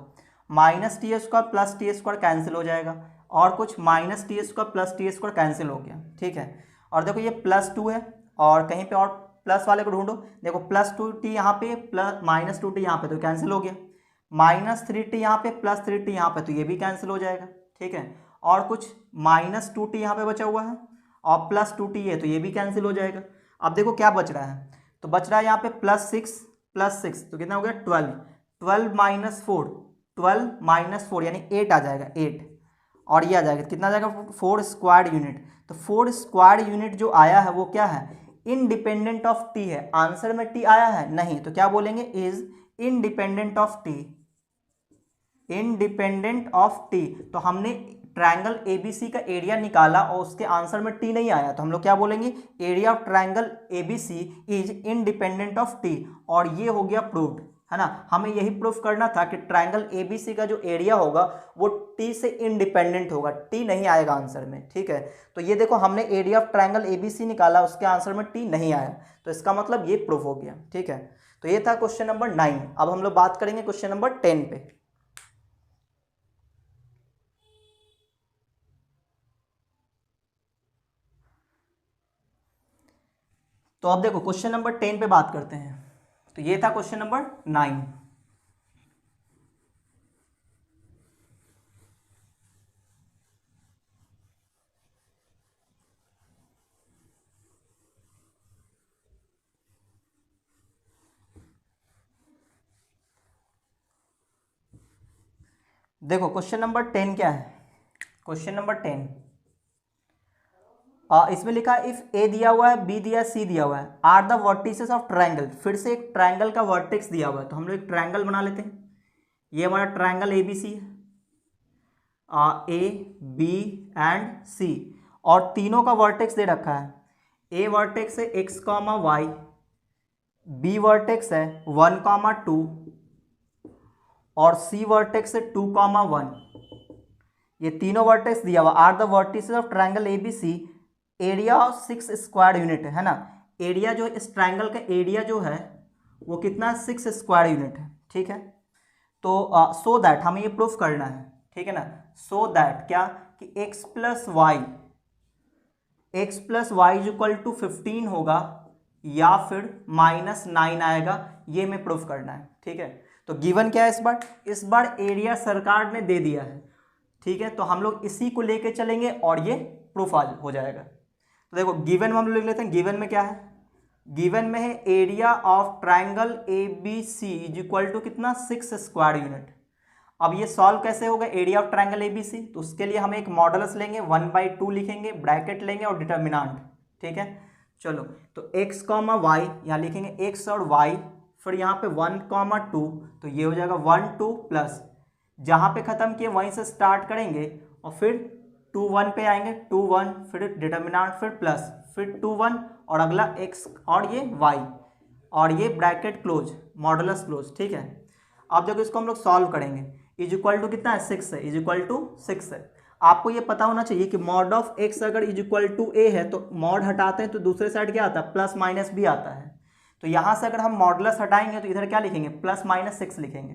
minus t square plus t square cancel हो जाएगा, और कुछ minus t square plus t square cancel हो गया। ठीक है, और देखो ये प्लस 2 है, और कहीं पे और प्लस वाले को ढूंढो, देखो प्लस 2t यहाँ पे, प्लस माइनस 2t यहाँ पे, तो कैंसिल हो गया, माइनस 3t यहाँ पे, प्लस 3t यहाँ पे, तो ये भी कैंसिल हो जाएगा। ठीक है, और कुछ माइनस 2t यहाँ पे बचा हुआ है, और प्लस 2t है, तो ये भी कैंसिल हो जाएगा। अब देखो क्या बच रहा है, तो बच रहा है यहाँ पे प्लस 6 प्लस 6 तो कितना हो गया 12, 12 माइनस 4, 12 माइनस 4 यानी 8 आ जाएगा 8, और ये आ जाएगा कितना आ जाएगा 4 स्क्वायर यूनिट। तो 4 स्क्वायर यूनिट जो आया है वो क्या है, इंडिपेंडेंट ऑफ टी है। आंसर में टी आया है नहीं, तो क्या बोलेंगे, is independent of T, independent of T. तो हमने ट्रायंगल एबीसी का एरिया निकाला और उसके आंसर में टी नहीं आया, तो हम लोग क्या बोलेंगे, area of triangle ABC is independent of T, और ये हो गया प्रूव्ड, है ना। हमें यही प्रूफ करना था कि ट्रायंगल एबीसी का जो एरिया होगा वो टी से इंडिपेंडेंट होगा, टी नहीं आएगा आंसर में, ठीक है। तो ये देखो हमने एरिया ऑफ ट्रायंगल एबीसी निकाला, उसके आंसर में टी नहीं आया, तो इसका मतलब ये प्रूफ हो गया, ठीक है। तो ये था क्वेश्चन नंबर 9। अब हम लोग बात करेंगे क्वेश्चन नंबर 10 पे। तो अब देखो क्वेश्चन नंबर 10 पे बात करते हैं। तो ये था क्वेश्चन नंबर 9। देखो क्वेश्चन नंबर 10 क्या है, क्वेश्चन नंबर 10 इसमें लिखा है इफ ए दिया हुआ है, बी दिया है, सी दिया हुआ है, are the vertices of triangle. फिर से एक ट्रायंगल का वर्टेक्स दिया हुआ है, तो हम लोग एक ट्रायंगल बना लेते हैं। ये हमारा ट्रायंगल ए बी सी है, ए बी एंड सी, और तीनों का वर्टेक्स दे रखा है। ए वर्टेक्स है X comma Y, B vertex है 1,2, और सी वर्टेक्स है 2,1। ये तीनों वर्टेक्स दिया हुआ, are the vertices of triangle ABC, area of 6 square unit है ना। एरिया जो इस ट्रायंगल का एरिया जो है वो कितना, 6 स्क्वायर यूनिट है, ठीक है। तो सो दैट हमें ये प्रूफ करना है, ठीक है ना। सो दैट क्या, कि x plus Y, X plus Y is equal to 15 होगा या फिर -9 आएगा, ये हमें प्रूफ करना है, ठीक है। तो गिवन क्या है इस बार एरिया सरकार ने दे दिया है, ठीक है। तो हम लोग इसी को लेके चलेंगे और ये प्रूफ हो जाएगा। तो देखो गिवन में हम लोग लिख लेते हैं, गिवन में क्या है, गिवन में है area of triangle A B C is equal to कितना, 6 स्क्वायर यूनिट। अब ये सॉल्व कैसे होगा area of triangle A B C, तो उसके लिए हम एक मॉडुलस लेंगे, 1/2 लिखेंगे, ब्रैकेट लेंगे और डिटर्मिनेंट, ठीक है। चलो तो x कॉमा वाई यहाँ लिखेंगे x और y, फिर यहाँ पे 1,2, तो ये हो जाएगा 1 2 प्लस, जहाँ पे ख़त्म किए वहीं से स्टार्ट करेंगे और फिर 2 1 पे आएंगे, 2 1, फिर डिटर्मिनेंट, फिर प्लस, फिर 2 1 और अगला x और ये y, और ये ब्रैकेट क्लोज, मॉडुलस क्लोज, ठीक है। अब देखो इसको हम लोग सॉल्व करेंगे, इज इक्वल टू कितना है, 6 है, इज इक्वल टू 6 है। आपको ये पता होना चाहिए कि मॉड ऑफ x अगर इज इक्वल टू a है तो मॉड हटाते हैं तो दूसरे साइड क्या आता है, प्लस माइनस भी आता है। तो यहाँ से अगर हम मॉडुलस हटाएंगे तो इधर क्या लिखेंगे, +-6 लिखेंगे।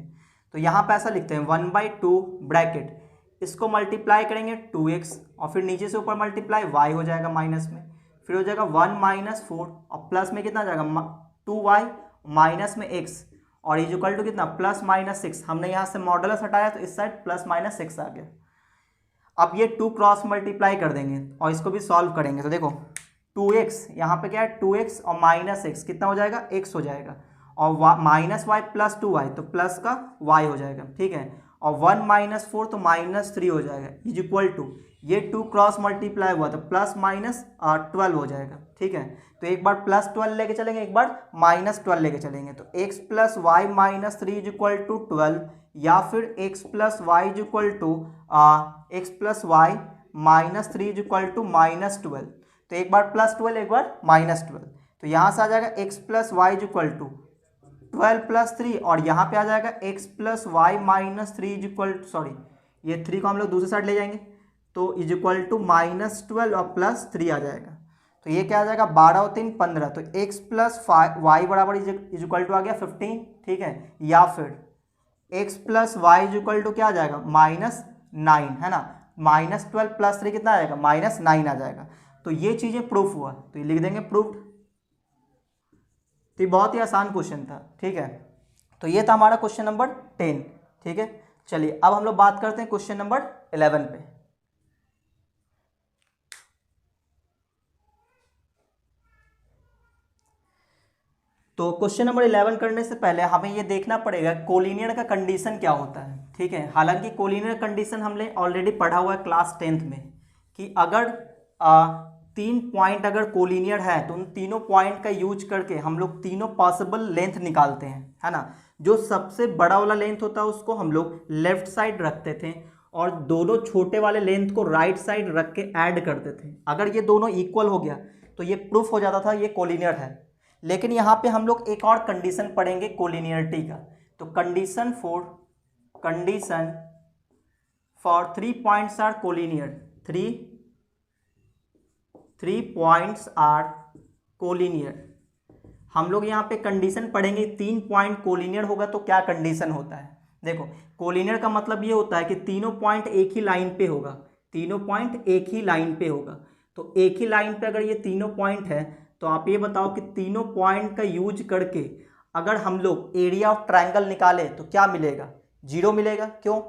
तो यहाँ पे ऐसा लिखते हैं 1/2 ब्रैकेट, इसको मल्टीप्लाई करेंगे 2x और फिर नीचे से ऊपर मल्टीप्लाई y हो जाएगा माइनस में, फिर हो जाएगा 1 - 4 और प्लस में कितना आ जाएगा 2y माइनस में x, और इज इक्वल टू कितना +-6। हमने यहाँ से मॉडुलस हटाया तो इस साइड +-6 आ गया। अब ये 2 क्रॉस मल्टीप्लाई कर देंगे और इसको भी सॉल्व करेंगे, तो देखो 2x यहाँ पे क्या है 2x और -x कितना हो जाएगा, x हो जाएगा, और -y + 2y तो प्लस का y हो जाएगा, ठीक है। और 1 - 4 तो -3 हो जाएगा, इज इक्वल टू ये 2 क्रॉस मल्टीप्लाई हुआ तो +-12 हो जाएगा, ठीक है। तो एक बार +12 लेके चलेंगे, एक बार -12 लेके चलेंगे, तो x + y - 3 is equal to 12, या फिर x + y is equal to x + y - 3 is equal to -12। तो एक बार +12 एक बार -12, तो यहाँ से आ जाएगा x + y is equal to 12 + 3, और यहाँ पे आ जाएगा x + y - 3 is equal to, sorry ये 3 को हम लोग दूसरे साइड ले जाएंगे तो इज इक्वल टू -12 और +3 आ जाएगा। तो ये क्या आ जाएगा 12 और 3 15, तो x + y बराबर इज इक्वल टू आ गया 15, ठीक है। या फिर x + y is equal to क्या आ जाएगा -9, है ना। -12 + 3 कितना आ जाएगा -9 आ जाएगा। तो ये चीज़ें प्रूफ हुआ, तो ये लिख देंगे प्रूफ्ड। तो ये बहुत ही आसान क्वेश्चन था, ठीक है। तो ये था हमारा क्वेश्चन नंबर 10, ठीक है। चलिए अब हम लोग बात करते हैं क्वेश्चन नंबर 11 पे। तो क्वेश्चन नंबर 11 करने से पहले हमें ये देखना पड़ेगा कोलिनियर का कंडीशन क्या होता है, ठीक है। हालांकि कोलिनियर कंडीशन हमने ऑलरेडी पढ़ा हुआ है क्लास 10th में कि अगर 3 पॉइंट अगर कोलिनियर है तो उन तीनों पॉइंट का यूज करके हम लोग तीनों पॉसिबल लेंथ निकालते हैं, है ना। जो सबसे बड़ा वाला लेंथ होता है उसको हम लोग लेफ्ट साइड रखते थे और दोनों छोटे वाले लेंथ को राइट साइड रख के ऐड करते थे। अगर ये दोनों इक्वल हो गया तो ये प्रूफ हो जाता था ये कोलिनियर है। लेकिन यहाँ पे हम लोग एक और कंडीशन पढ़ेंगे कोलिनियरिटी का। तो condition for 3 points are collinear, 3 points are collinear. हम लोग यहाँ पे कंडीशन पढ़ेंगे 3 पॉइंट कोलिनियर होगा तो क्या कंडीशन होता है। देखो कोलिनियर का मतलब ये होता है कि तीनों पॉइंट एक ही लाइन पे होगा, तीनों पॉइंट एक ही लाइन पे होगा। तो एक ही लाइन पे अगर ये तीनों पॉइंट है तो आप ये बताओ कि तीनों पॉइंट का यूज करके अगर हम लोग एरिया ऑफ ट्रायंगल निकाले तो क्या मिलेगा, 0 मिलेगा। क्यों?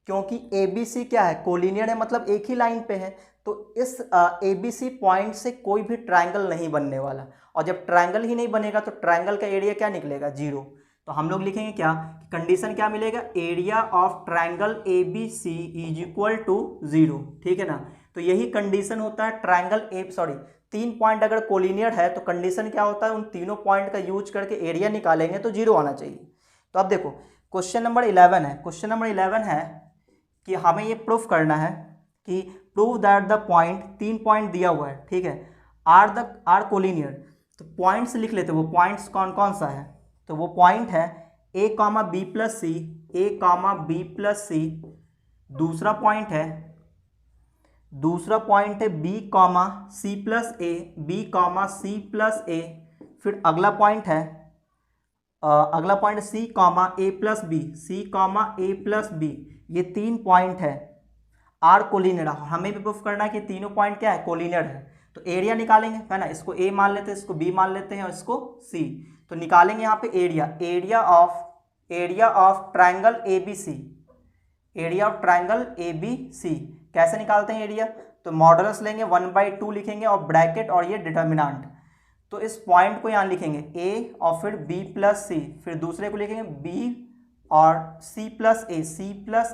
क्योंकि ABC क्या है, कोलिनियर है, मतलब एक ही लाइन पे है। तो इस ABC पॉइंट से कोई भी ट्रायंगल नहीं बनने वाला, और जब ट्रायंगल ही नहीं बनेगा तो ट्रायंगल का एरिया क्या निकलेगा, 0। तो हम लोग लिखेंगे क्या, कंडीशन क्या मिलेगा, area of triangle ABC is equal to 0, ठीक है ना। तो यही कंडीशन होता है ट्रायंगल 3 पॉइंट अगर कोलिनियर है तो कंडीशन क्या होता है, उन तीनों पॉइंट का यूज करके एरिया निकालेंगे तो 0 आना चाहिए। तो अब देखो क्वेश्चन नंबर 11 है, क्वेश्चन नंबर 11 है कि हमें ये प्रूफ करना है कि prove that the point, 3 point दिया हुआ है, ठीक है, आर कोलिनियर। तो पॉइंट्स लिख लेते हैं, वो पॉइंट्स कौन कौन सा है। तो वो पॉइंट है A, B plus C, A, B plus C. दूसरा पॉइंट है B, C plus A, B, C plus A. फिर अगला पॉइंट है C, A plus B, C, A plus B. ये 3 पॉइंट है आर कोलिनियर। हमें भी प्रूफ करना है कि तीनों पॉइंट क्या है, कोलिनियर है। तो एरिया निकालेंगे, है ना। इसको A मान लेते हैं, इसको B मान लेते हैं और इसको C। तो निकालेंगे यहाँ पे area of triangle ABC, area of triangle ABC। कैसे निकालते हैं एरिया, तो मॉडुलस लेंगे, 1/2 लिखेंगे और ब्रैकेट और ये डिटर्मिनेंट। तो इस पॉइंट को यहाँ लिखेंगे A और फिर B प्लस सी, फिर दूसरे को लिखेंगे B और C प्लस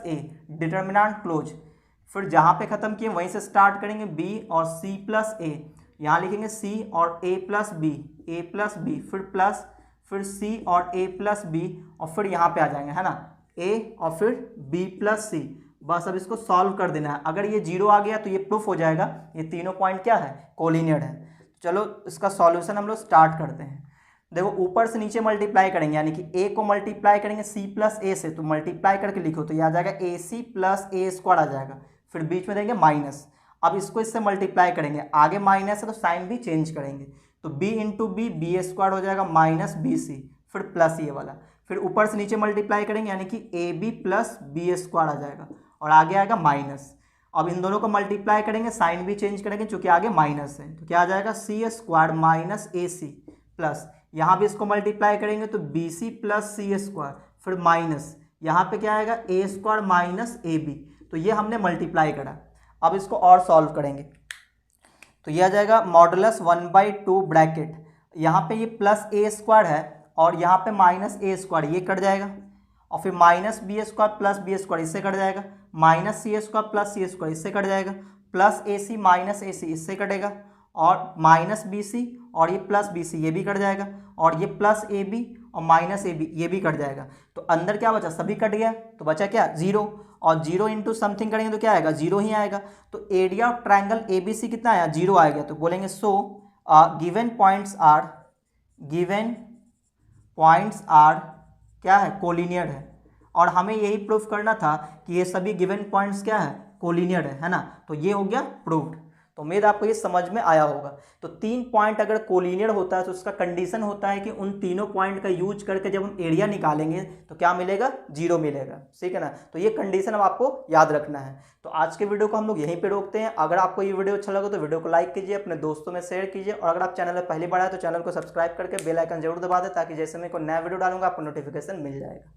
ए, डिटर्मिनेंट क्लोज। फिर जहाँ पे ख़त्म किए वहीं से स्टार्ट करेंगे, B और C प्लस ए, यहाँ लिखेंगे C और A प्लस बी, फिर प्लस, फिर C और A प्लस बी, और फिर यहाँ पे आ जाएंगे, है ना, A और फिर B प्लस C। बस अब इसको सॉल्व कर देना है। अगर ये 0 आ गया तो ये प्रूफ हो जाएगा ये तीनों पॉइंट क्या है, कोलिनियर है। चलो इसका सॉल्यूशन हम लोग स्टार्ट करते हैं। देखो ऊपर से नीचे मल्टीप्लाई करेंगे, यानी कि A को मल्टीप्लाई करेंगे C प्लस ए से, तो मल्टीप्लाई करके लिखो तो ये आ जाएगा AC प्लस ए स्क्वायर आ जाएगा। फिर बीच में देंगे माइनस। अब इसको इससे मल्टीप्लाई करेंगे, आगे माइनस है तो साइन भी चेंज करेंगे, तो B into B, B square हो जाएगा माइनस BC, फिर प्लस ये वाला। फिर ऊपर से नीचे मल्टीप्लाई करेंगे यानी कि AB प्लस बी स्क्वायर आ जाएगा और आगे आएगा माइनस। अब इन दोनों को मल्टीप्लाई करेंगे, साइन भी चेंज करेंगे क्योंकि आगे माइनस है, तो क्या आ जाएगा C square minus AC plus, यहाँ भी इसको मल्टीप्लाई करेंगे तो BC प्लस C स्क्वायर, फिर माइनस, यहाँ पे क्या आएगा A स्क्वायर माइनस AB। तो ये हमने मल्टीप्लाई करा। अब इसको और सॉल्व करेंगे तो ये आ जाएगा मॉडुलस 1/2 ब्रैकेट, यहाँ पे ये प्लस A स्क्वायर है और यहाँ पे माइनस A स्क्वायर, ये कट जाएगा, और फिर minus B square plus B square, इससे कट जाएगा, minus C square plus C square, इससे कट जाएगा, प्लस AC माइनस AC, इससे कटेगा, और माइनस BC और ये प्लस BC, ये भी कट जाएगा, और ये प्लस AB और माइनस AB, ये भी कट जाएगा। तो अंदर क्या बचा, सभी कट गया, तो बचा क्या, 0, और 0 इंटू समथिंग करेंगे तो क्या आएगा, 0 ही आएगा। तो एरिया ऑफ ट्रायंगल ABC कितना आया, 0 आएगा। तो बोलेंगे सो गिवन पॉइंट्स आर क्या है, कोलिनियर है। और हमें यही प्रूफ करना था कि ये सभी गिवन पॉइंट्स क्या है, कोलिनियर है ना। तो ये हो गया प्रूव्ड। तो उम्मीद आपको ये समझ में आया होगा। तो 3 पॉइंट अगर कोलिनियर होता है तो उसका कंडीशन होता है कि उन तीनों पॉइंट का यूज करके जब हम एरिया निकालेंगे तो क्या मिलेगा, 0 मिलेगा, ठीक है ना। तो ये कंडीशन अब आपको याद रखना है। तो आज के वीडियो को हम लोग यहीं पे रोकते हैं। अगर आपको ये वीडियो अच्छा लगा तो वीडियो को लाइक कीजिए, अपने दोस्तों में शेयर कीजिए, और अगर आप चैनल में पहली बार आए तो चैनल को सब्सक्राइब करके बेल आइकन जरूर दबा दें ताकि जैसे मैं कोई नया वीडियो डालूंगा आपको नोटिफिकेशन मिल जाएगा।